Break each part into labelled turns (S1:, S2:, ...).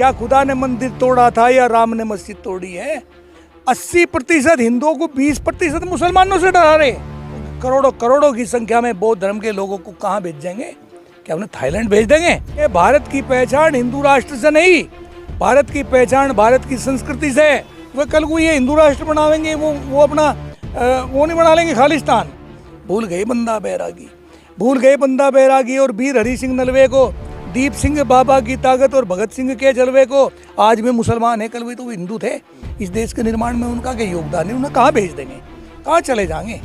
S1: क्या खुदा ने मंदिर तोड़ा था या राम ने मस्जिद तोड़ी है? 80% हिंदुओं को 20% मुसलमानों से डरा रहे। करोड़ों करोड़ों की संख्या में बौद्ध धर्म के लोगों को कहाँ भेज देंगे? क्या उन्हें थाईलैंड भेज देंगे? ये भारत की पहचान हिंदू राष्ट्र से नहीं, भारत की पहचान भारत की संस्कृति से। वह कल को ये हिंदू राष्ट्र बनावेंगे, वो अपना वो नहीं बना लेंगे खालिस्तान। भूल गए बंदा बैरागी, भूल गए बंदा बैरागी और वीर हरि सिंह नलवे को, दीप सिंह बाबा की ताकत और भगत सिंह के जलवे को। आज भी मुसलमान है, कल भी तो वो हिंदू थे। इस देश के निर्माण में उनका क्या योगदान है? उन्हें कहाँ भेज देंगे? कहाँ चले जाएंगे?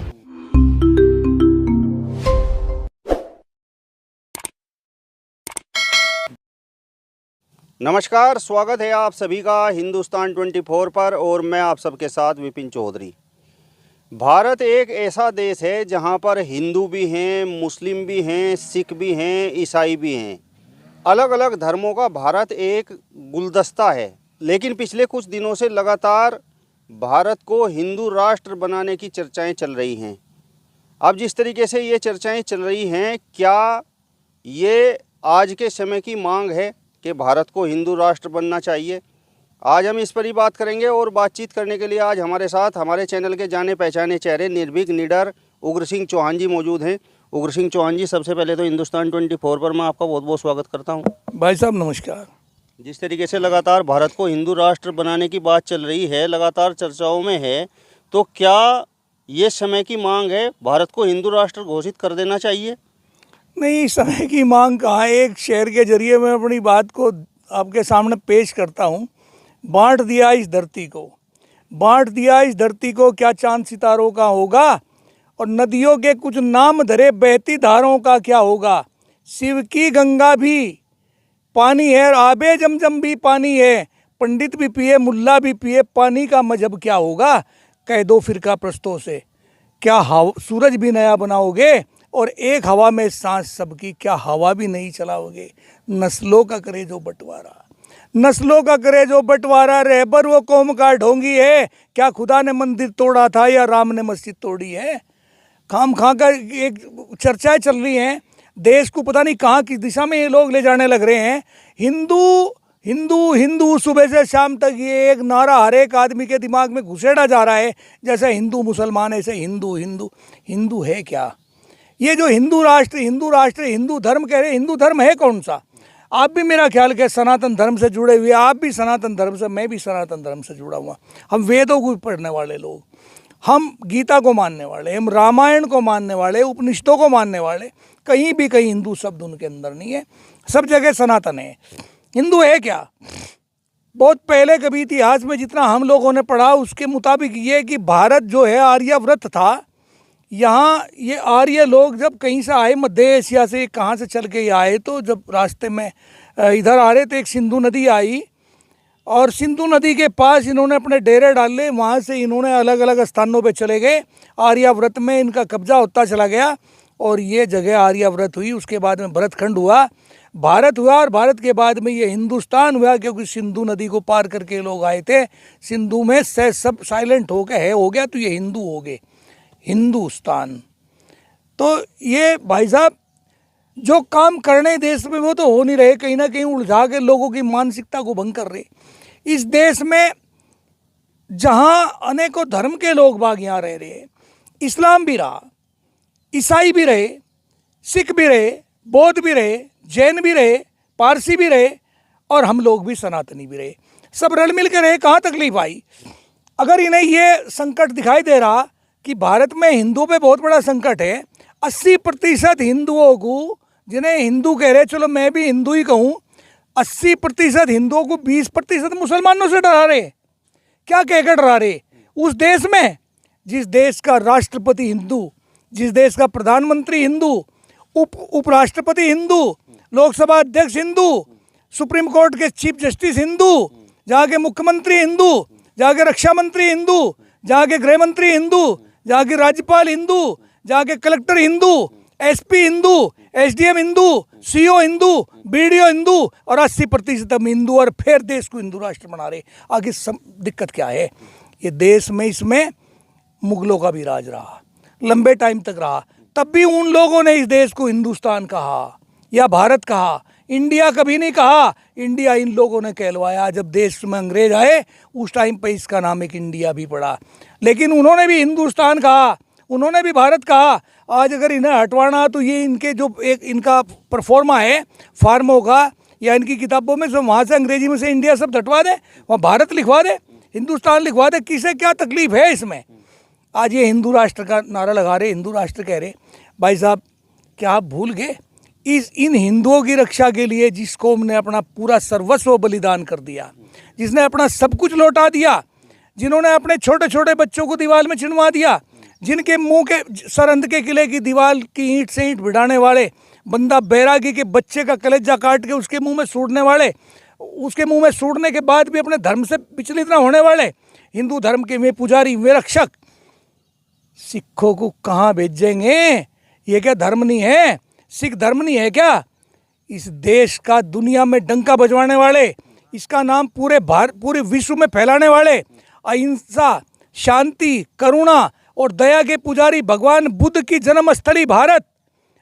S2: नमस्कार, स्वागत है आप सभी का हिंदुस्तान 24 पर और मैं आप सबके साथ विपिन चौधरी। भारत एक ऐसा देश है जहां पर हिंदू भी हैं, मुस्लिम भी हैं, सिख भी हैं, ईसाई भी हैं। अलग अलग धर्मों का भारत एक गुलदस्ता है। लेकिन पिछले कुछ दिनों से लगातार भारत को हिंदू राष्ट्र बनाने की चर्चाएं चल रही हैं। अब जिस तरीके से ये चर्चाएं चल रही हैं, क्या ये आज के समय की मांग है कि भारत को हिंदू राष्ट्र बनना चाहिए? आज हम इस पर ही बात करेंगे और बातचीत करने के लिए आज हमारे साथ हमारे चैनल के जाने पहचाने चेहरे निर्भीक निडर उग्र सिंह चौहान जी मौजूद हैं। उग्र सिंह चौहान जी, सबसे पहले तो हिंदुस्तान 24 पर मैं आपका बहुत बहुत स्वागत करता हूं।
S1: भाई साहब नमस्कार।
S2: जिस तरीके से लगातार भारत को हिंदू राष्ट्र बनाने की बात चल रही है, लगातार चर्चाओं में है, तो क्या ये समय की मांग है भारत को हिंदू राष्ट्र घोषित कर देना चाहिए?
S1: नहीं, समय की मांग कहाँ। एक शेर के जरिए मैं अपनी बात को आपके सामने पेश करता हूँ। बांट दिया इस धरती को, बांट दिया इस धरती को, क्या चांद सितारों का होगा? और नदियों के कुछ नाम धरे बहती धाराओं का क्या होगा? शिव की गंगा भी पानी है, आबे जमजम भी पानी है, पंडित भी पिए मुल्ला भी पिए, पानी का मजहब क्या होगा? कह दो फिरका प्रस्तों से, क्या सूरज भी नया बनाओगे? और एक हवा में सांस सबकी, क्या हवा भी नहीं चलाओगे? नस्लों का करे जो बंटवारा, नस्लों का करे जो बंटवारा, रहबर वो कौम का ढोंगी है, क्या खुदा ने मंदिर तोड़ा था या राम ने मस्जिद तोड़ी है? खाम खा का एक चर्चाएं चल रही हैं। देश को पता नहीं कहाँ किस दिशा में ये लोग ले जाने लग रहे हैं। हिंदू हिंदू हिंदू, सुबह से शाम तक ये एक नारा हर एक आदमी के दिमाग में घुसेड़ा जा रहा है। जैसे हिंदू मुसलमान, ऐसे हिंदू हिंदू। हिंदू है क्या? ये जो हिंदू राष्ट्र हिंदू धर्म कह रहे, हिंदू धर्म है कौन सा? आप भी मेरा ख्याल के सनातन धर्म से जुड़े हुए, आप भी सनातन धर्म से, मैं भी सनातन धर्म से जुड़ा हुआ। हम वेदों को पढ़ने वाले लोग, हम गीता को मानने वाले, हम रामायण को मानने वाले, उपनिषदों को मानने वाले। कहीं भी कहीं हिंदू शब्द उनके अंदर नहीं है, सब जगह सनातन है। हिंदू है क्या? बहुत पहले कभी इतिहास में जितना हम लोगों ने पढ़ा उसके मुताबिक ये कि भारत जो है आर्यावर्त था। यहाँ ये आर्य लोग जब कहीं से आए, मध्य एशिया से कहाँ से चल के आए, तो जब रास्ते में इधर आ रहे थे, एक सिंधु नदी आई और सिंधु नदी के पास इन्होंने अपने डेरे डाले। वहाँ से इन्होंने अलग अलग स्थानों पे चले गए। आर्यावर्त में इनका कब्जा होता चला गया और ये जगह आर्यावर्त हुई। उसके बाद में भरतखंड हुआ, भारत हुआ, और भारत के बाद में ये हिंदुस्तान हुआ, क्योंकि सिंधु नदी को पार करके लोग आए थे। सिंधु में से सब साइलेंट हो गए, हो गया, तो ये हिंदू हो गए, हिंदुस्तान। तो ये भाई साहब जो काम करने देश में वो तो हो नहीं रहे, कहीं ना कहीं उलझा के लोगों की मानसिकता को भंग कर रहे। इस देश में जहां अनेकों धर्म के लोग बाग यहाँ रह रहे, इस्लाम भी रहा, ईसाई भी रहे, सिख भी रहे, बौद्ध भी रहे, जैन भी रहे, पारसी भी रहे, और हम लोग भी सनातनी भी रहे, सब रल मिल के रहे। कहाँ तकलीफ आई? अगर इन्हें ये संकट दिखाई दे रहा कि भारत में हिंदुओं पे बहुत बड़ा संकट है, 80% हिंदुओं को, जिन्हें हिंदू कह रहे, चलो मैं भी हिंदू ही कहूँ, 80% हिंदुओं को 20% मुसलमानों से डरा रहे। क्या कहकर डरा रहे? उस देश में जिस देश का राष्ट्रपति हिंदू, जिस देश का प्रधानमंत्री हिंदू, उपराष्ट्रपति हिंदू, लोकसभा अध्यक्ष हिंदू, सुप्रीम कोर्ट के चीफ जस्टिस हिंदू, जहाँ के मुख्यमंत्री हिंदू, जहाँ के रक्षा मंत्री हिंदू, जहाँ के गृह मंत्री हिंदू, जहाँ के राज्यपाल हिंदू, जहाँ के collector Hindu, SP Hindu, SDM Hindu, CO Hindu, BDO Hindu, और 80% हम हिंदू, और फिर देश को हिंदू राष्ट्र बना रहे। आगे दिक्कत क्या है? ये देश में, इसमें मुगलों का भी राज रहा, लंबे टाइम तक रहा, तब भी उन लोगों ने इस देश को हिंदुस्तान कहा या भारत कहा इंडिया कभी नहीं कहा, इंडिया इन लोगों ने कहलवाया। जब देश में अंग्रेज आए उस टाइम पे इसका नाम एक इंडिया भी पड़ा, लेकिन उन्होंने भी हिंदुस्तान कहा, उन्होंने भी भारत कहा। आज अगर इन्हें हटवाना तो ये इनके जो एक इनका परफॉर्मा है फार्मों का या इनकी किताबों में, जो वहाँ से अंग्रेजी में से इंडिया शब्द हटवा दे, वहाँ भारत लिखवा दे, हिंदुस्तान लिखवा दे, किसे क्या तकलीफ है इसमें। आज ये हिंदू राष्ट्र का नारा लगा रहे, हिंदू राष्ट्र कह रहे। भाई साहब, क्या आप भूल गए इन हिंदुओं की रक्षा के लिए जिस कौम ने अपना पूरा सर्वस्व बलिदान कर दिया, जिसने अपना सब कुछ लौटा दिया, जिन्होंने अपने छोटे छोटे बच्चों को दीवार में चिनवा दिया, जिनके मुंह के सरहंद के किले की दीवार की ईंट से ईंट भिड़ाने वाले, बंदा बैरागी के बच्चे का कलेजा काट के उसके मुंह में सूड़ने वाले, उसके मुंह में सूड़ने के बाद भी अपने धर्म से विचलित न होने वाले हिंदू धर्म के वे पुजारी, वे रक्षक, सिखों को कहाँ भेजेंगे? ये क्या धर्म नहीं है? सिख धर्म नहीं है क्या? इस देश का दुनिया में डंका बजवाने वाले, इसका नाम पूरे विश्व में फैलाने वाले, अहिंसा, शांति, करुणा और दया के पुजारी भगवान बुद्ध की जन्मस्थली भारत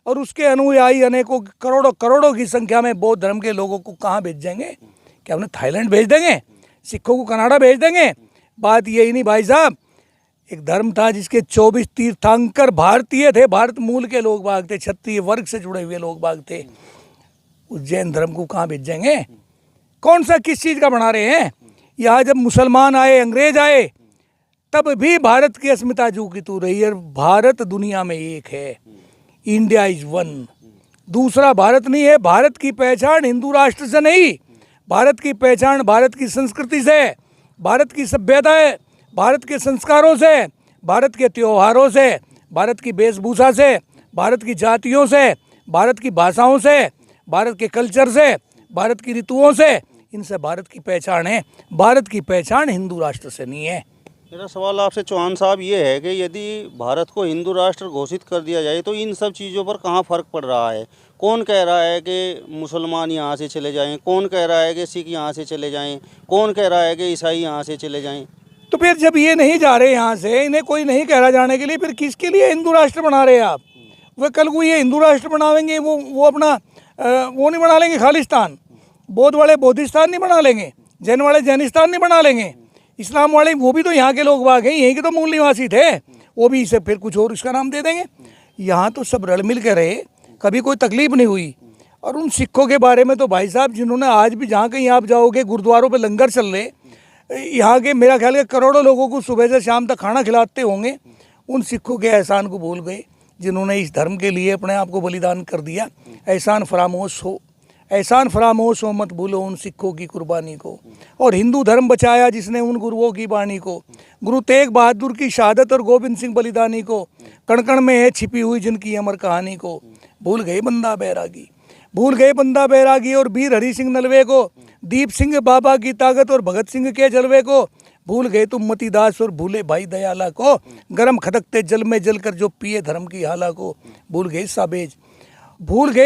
S1: और उसके अनुयायी अनेकों करोड़ों करोड़ों की संख्या में बौद्ध धर्म के लोगों को कहाँ भेजेंगे? क्या उन्हें थाईलैंड भेज देंगे? सिखों को कनाडा भेज देंगे? बात यही नहीं भाई साहब। एक धर्म था जिसके 24 तीर्थंकर भारतीय थे, भारत मूल के लोग बाग थे, क्षत्रिय वर्ग से जुड़े हुए लोग बाग थे। उस जैन धर्म को कहाँ भेजेंगे? कौन सा किस चीज़ का बना रहे हैं? यहाँ जब मुसलमान आए, अंग्रेज आए, तब भी भारत की अस्मिता झुकी तू रही है। भारत दुनिया में एक है, इंडिया इज वन, दूसरा भारत नहीं है। भारत की पहचान हिंदू राष्ट्र से नहीं, भारत की पहचान भारत की संस्कृति से, भारत की सभ्यता है, भारत के संस्कारों से, भारत के त्योहारों से, भारत की वेशभूषा से, भारत की जातियों से, भारत की भाषाओं से, भारत के कल्चर से, भारत की ऋतुओं से, इनसे भारत की पहचान है। भारत की पहचान हिंदू राष्ट्र से नहीं है।
S2: मेरा सवाल आपसे चौहान साहब ये है कि यदि भारत को हिंदू राष्ट्र घोषित कर दिया जाए तो इन सब चीज़ों पर कहाँ फ़र्क पड़ रहा है? कौन कह रहा है कि मुसलमान यहाँ से चले जाएं, कौन कह रहा है कि सिख यहाँ से चले जाएं, कौन कह रहा है कि ईसाई यहाँ से चले जाएं?
S1: तो फिर जब ये नहीं जा रहे यहाँ से, इन्हें कोई नहीं कह रहा जाने के लिए, फिर किसके लिए हिंदू राष्ट्र बना रहे हैं आप? वह कल को ये हिंदू राष्ट्र बनावेंगे, वो अपना वो नहीं बना लेंगे खालिस्तान, बौद्ध वाले बौद्धिस्तान नहीं बना लेंगे, जैन वाले जैनिस्तान नहीं बना लेंगे, इस्लाम वाले वो भी तो यहाँ के लोग बाग हैं, यहीं के तो मूल निवासी थे, वो भी इसे फिर कुछ और इसका नाम दे देंगे। यहाँ तो सब रल मिल के रहे, कभी कोई तकलीफ नहीं हुई। और उन सिखों के बारे में तो भाई साहब, जिन्होंने आज भी जहाँ कहीं आप जाओगे गुरुद्वारों पे लंगर चल रहे, यहाँ के मेरा ख्याल है करोड़ों लोगों को सुबह से शाम तक खाना खिलाते होंगे। उन सिखों के एहसान को भूल गए जिन्होंने इस धर्म के लिए अपने आप को बलिदान कर दिया। एहसान फरामोश हो मत भूलो उन सिखों की कुर्बानी को। और हिंदू धर्म बचाया जिसने उन गुरुओं की बाणी को, गुरु तेग बहादुर की शहादत और गोविंद सिंह बलिदानी को, कण कण में है छिपी हुई जिनकी अमर कहानी को। भूल गए बंदा बैरागी, भूल गए बंदा बैरागी और वीर हरि सिंह नलवे को, दीप सिंह बाबा की ताकत और भगत सिंह के जलवे को। भूल गए तुम मतीदास और भूले भाई दयाला को, गरम खदकते जल में जलकर जो पिए धर्म की हाला को। भूल गए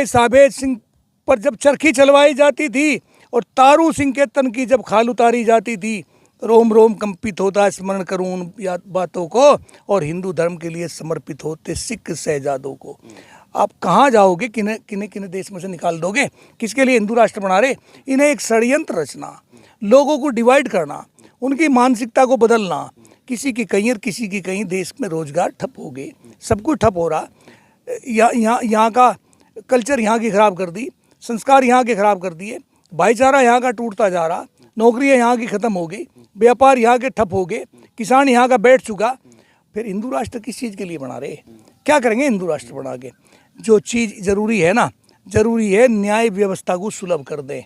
S1: साबेज सिंह पर जब चरखी चलवाई जाती थी और तारू सिंह के तन की जब खाल उतारी जाती थी। रोम रोम कंपित होता स्मरण करूं उन याद बातों को और हिंदू धर्म के लिए समर्पित होते सिख शहजादों को। आप कहाँ जाओगे? किन्हें देश में से निकाल दोगे? किसके लिए हिंदू राष्ट्र बना रहे? इन्हें एक षड्यंत्र रचना, लोगों को डिवाइड करना, उनकी मानसिकता को बदलना, किसी की कहीं और किसी की कहीं। देश में रोजगार ठप हो गए, सब कुछ ठप हो रहा। यहाँ का कल्चर यहाँ की ख़राब कर दी, संस्कार यहाँ के ख़राब कर दिए, भाईचारा यहाँ का टूटता जा रहा, नौकरियाँ यहाँ की ख़त्म हो गई, व्यापार यहाँ के ठप हो गए, किसान यहाँ का बैठ चुका। फिर हिंदू राष्ट्र किस चीज़ के लिए बना रहे? क्या करेंगे हिंदू राष्ट्र बना के? जो चीज़ ज़रूरी है ना, ज़रूरी है न्याय व्यवस्था को सुलभ कर दें,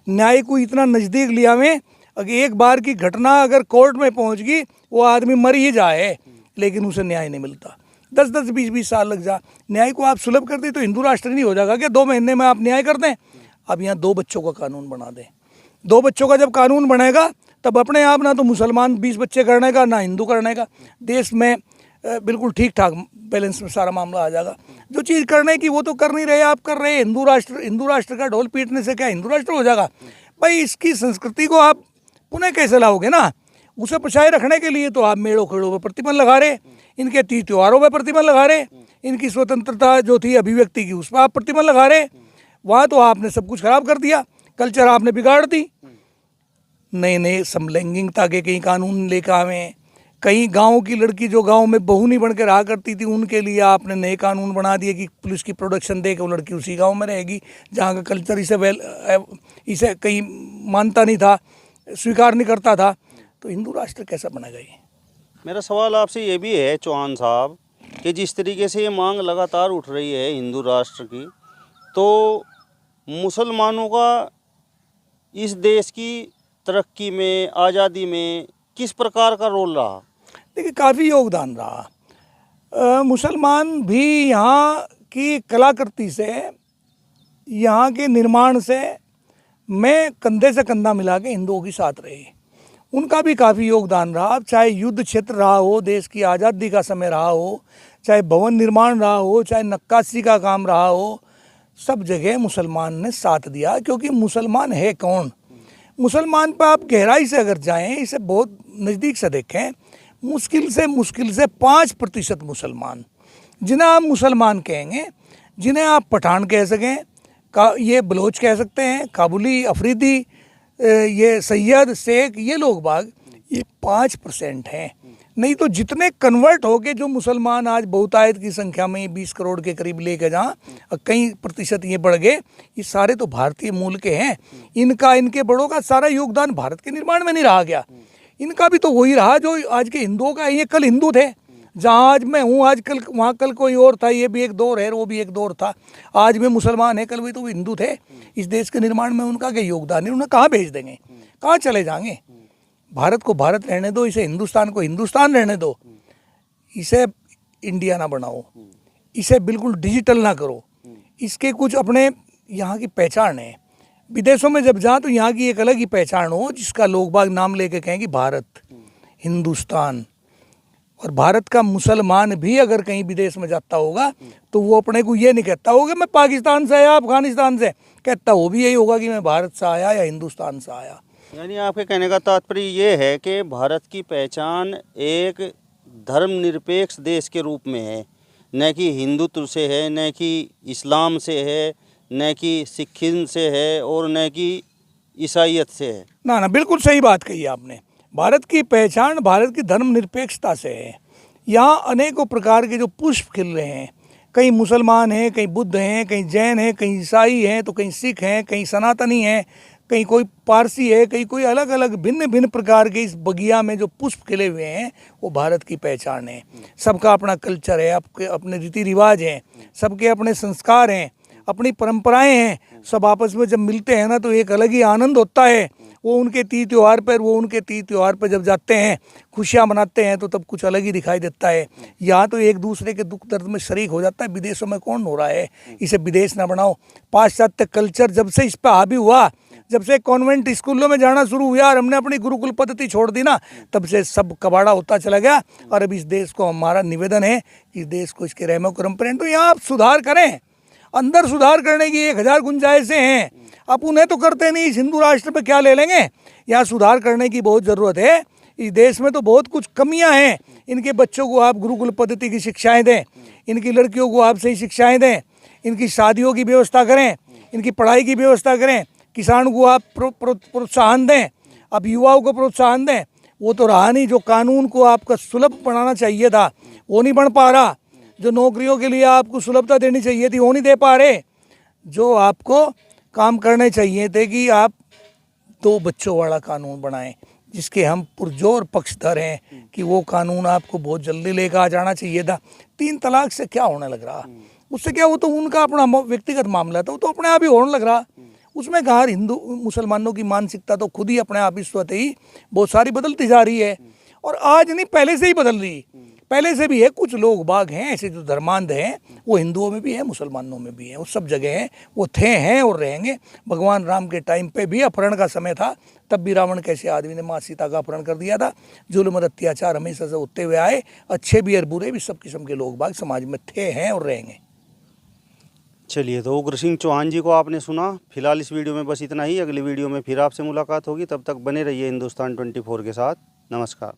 S1: न्याय को इतना नज़दीक लिया में। अगर एक बार की घटना अगर कोर्ट में पहुंच गई, वो आदमी मर ही जाए लेकिन उसे न्याय नहीं मिलता। 10-10, 20-20 साल लग जा। न्याय को आप सुलभ कर दें तो हिंदू राष्ट्र नहीं हो जाएगा क्या 2 महीने में आप न्याय कर दें? अब यहाँ 2 बच्चों का कानून बना दें। 2 बच्चों का जब कानून बनेगा तब अपने आप ना तो मुसलमान 20 बच्चे करने का, ना हिंदू करने का, देश में बिल्कुल ठीक ठाक बैलेंस में सारा मामला आ जाएगा। जो चीज़ करने की वो तो कर नहीं रहे, आप कर रहे। हिंदू राष्ट्र का ढोल पीटने से क्या हिंदू राष्ट्र हो जाएगा? भाई इसकी संस्कृति को आप पुनः कैसे लाओगे ना? उसे बचाए रखने के लिए तो आप मेड़ों खेड़ों पर प्रतिबंध लगा रहे, इनके त्योहारों पर प्रतिबंध लगा रहे, इनकी स्वतंत्रता जो थी अभिव्यक्ति की उस पर आप प्रतिबंध लगा रहे। वहाँ तो आपने सब कुछ खराब कर दिया, कल्चर आपने बिगाड़ दी। नए नए समलैंगिकता के कई कानून लेकर आवे, कहीं गांव की लड़की जो गांव में बहू नहीं बन के रहा करती थी उनके लिए आपने नए कानून बना दिए कि पुलिस की प्रोडक्शन दे के वो लड़की उसी गांव में रहेगी जहां का कल्चर इसे कहीं मानता नहीं था, स्वीकार नहीं करता था। तो हिंदू राष्ट्र कैसा बनेगा ये?
S2: मेरा सवाल आपसे ये भी है चौहान साहब कि जिस तरीके से ये मांग लगातार उठ रही है हिंदू राष्ट्र की, तो मुसलमानों का इस देश की तरक्की में, आज़ादी में किस प्रकार का रोल रहा?
S1: देखिए काफ़ी योगदान रहा। मुसलमान भी यहाँ की कलाकृति से, यहाँ के निर्माण से मैं कंधे से कंधा मिला के हिंदुओं के साथ रहे। उनका भी काफ़ी योगदान रहा, चाहे युद्ध क्षेत्र रहा हो, देश की आज़ादी का समय रहा हो, चाहे भवन निर्माण रहा हो, चाहे नक्काशी का काम रहा हो, सब जगह मुसलमान ने साथ दिया। क्योंकि मुसलमान है कौन? मुसलमान पर आप गहराई से अगर जाएं, इसे बहुत नज़दीक से देखें, मुश्किल से 5% मुसलमान, जिन्हें आप मुसलमान कहेंगे, जिन्हें आप पठान कह सकें, ये बलोच कह सकते हैं, काबुली, अफरीदी, ये सैयद, शेख, ये लोग बाग, ये 5% हैं। नहीं तो जितने कन्वर्ट हो के जो मुसलमान आज बहुतायत की संख्या में 20 करोड़ के करीब लेके जहाँ कई प्रतिशत ये बढ़ गए, ये सारे तो भारतीय मूल के हैं। इनके बड़ों का सारा योगदान भारत के निर्माण में नहीं रहा गया। इनका भी तो वही रहा जो आज के हिंदुओं का। ये कल हिंदू थे, जहाँ आज मैं हूँ, आज कल वहाँ कल कोई और था। ये भी एक दौर है, वो भी एक दौर था। आज में मुसलमान है, कल भी तो हिंदू थे। इस देश के निर्माण में उनका क्या योगदान है? उन्हें कहाँ भेज देंगे, कहाँ चले जाएंगे? भारत को भारत रहने दो, इसे हिंदुस्तान को हिंदुस्तान रहने दो। इसे इंडिया ना बनाओ, इसे बिल्कुल डिजिटल ना करो। इसके कुछ अपने यहाँ की पहचान है। विदेशों में जब जाओ तो यहाँ की एक अलग ही पहचान हो, जिसका लोग बाग नाम लेके कहें कि भारत, हिंदुस्तान। और भारत का मुसलमान भी अगर कहीं विदेश में जाता होगा तो वो अपने को ये नहीं कहता होगा मैं पाकिस्तान से आया, अफगानिस्तान से, कहता वो भी यही होगा कि मैं भारत से आया या हिंदुस्तान से आया।
S2: यानी आपके कहने का तात्पर्य ये है कि भारत की पहचान एक धर्मनिरपेक्ष देश के रूप में है, न कि हिंदुत्व से है, न कि इस्लाम से है, न कि सिखिज्म से है, और न कि ईसाईयत से है।
S1: ना, बिल्कुल सही बात कही आपने। भारत की पहचान भारत की धर्मनिरपेक्षता से है। यहाँ अनेकों प्रकार के जो पुष्प खिल रहे हैं, कहीं मुसलमान हैं, कहीं बुद्ध हैं, कहीं जैन हैं, कहीं ईसाई हैं, तो कहीं सिख हैं, कहीं सनातनी हैं, कहीं कोई पारसी है, कहीं कोई अलग अलग भिन्न भिन्न प्रकार के इस बगिया में जो पुष्प खिले हुए हैं, वो भारत की पहचान है। सबका अपना कल्चर है, अपने रीति रिवाज हैं, सबके अपने संस्कार हैं, अपनी परंपराएं हैं। सब आपस में जब मिलते हैं ना तो एक अलग ही आनंद होता है। वो उनके तीज त्यौहार पर जब जाते हैं, खुशियाँ मनाते हैं, तो तब कुछ अलग ही दिखाई देता है। यहाँ तो एक दूसरे के दुख दर्द में शरीक हो जाता है। विदेशों में कौन हो रहा है? इसे विदेश ना बनाओ। पाश्चात्य कल्चर जब से इस पर हावी हुआ, जब से कॉन्वेंट स्कूलों में जाना शुरू हुआ और हमने अपनी गुरुकुल पद्धति छोड़ दी ना, तब से सब कबाड़ा होता चला गया। और अब इस देश को हमारा निवेदन है, इस देश को इसके रहमो करम पर, तो यहाँ आप सुधार करें। अंदर सुधार करने की 1000 गुंजाइशें हैं, आप उन्हें तो करते नहीं। इस हिंदू राष्ट्र पे क्या ले लेंगे? यहाँ सुधार करने की बहुत ज़रूरत है। इस देश में तो बहुत कुछ कमियां हैं। इनके बच्चों को आप गुरुकुल पद्धति की शिक्षाएं दें, इनकी लड़कियों को आप सही शिक्षाएं दें, इनकी शादियों की व्यवस्था करें, इनकी पढ़ाई की व्यवस्था करें, किसान को आप प्रोत्साहन दें, अब युवाओं को प्रोत्साहन दें। वो तो रहा नहीं। जो कानून को आपका सुलभ बनाना चाहिए था वो नहीं बन पा रहा। जो नौकरियों के लिए आपको सुलभता देनी चाहिए थी वो नहीं दे पा रहे। जो आपको काम करने चाहिए थे कि आप 2 बच्चों वाला कानून बनाएं, जिसके हम पुरजोर पक्षधर हैं कि वो कानून आपको बहुत जल्दी लेकर आ जाना चाहिए था। 3 तलाक से क्या होने लग रहा? उससे क्या, वो तो उनका अपना व्यक्तिगत मामला था, वो तो अपने आप ही होने लग रहा। उसमें कहा हिंदू मुसलमानों की मानसिकता तो खुद ही अपने आप ही स्वतः ही बहुत सारी बदलती जा रही है। और आज नहीं, पहले से ही बदल रही, पहले से भी है। कुछ लोग बाग हैं ऐसे जो धर्मांध हैं, वो हिंदुओं में भी है, मुसलमानों में भी है, वो सब जगह हैं। वो थे, हैं और रहेंगे। भगवान राम के टाइम पे भी अपहरण का समय था, तब भी रावण कैसे आदमी ने माँ सीता का अपहरण कर दिया था। जुल्म और अत्याचार हमेशा से होते हुए आए। अच्छे भी और बुरे भी, सब किस्म के लोग बाग समाज में थे, हैं और रहेंगे।
S2: चलिए, तो उग्र सिंह चौहान जी को आपने सुना। फिलहाल इस वीडियो में बस इतना ही। अगली वीडियो में फिर आपसे मुलाकात होगी। तब तक बने रहिए हिंदुस्तान 24 के साथ। नमस्कार।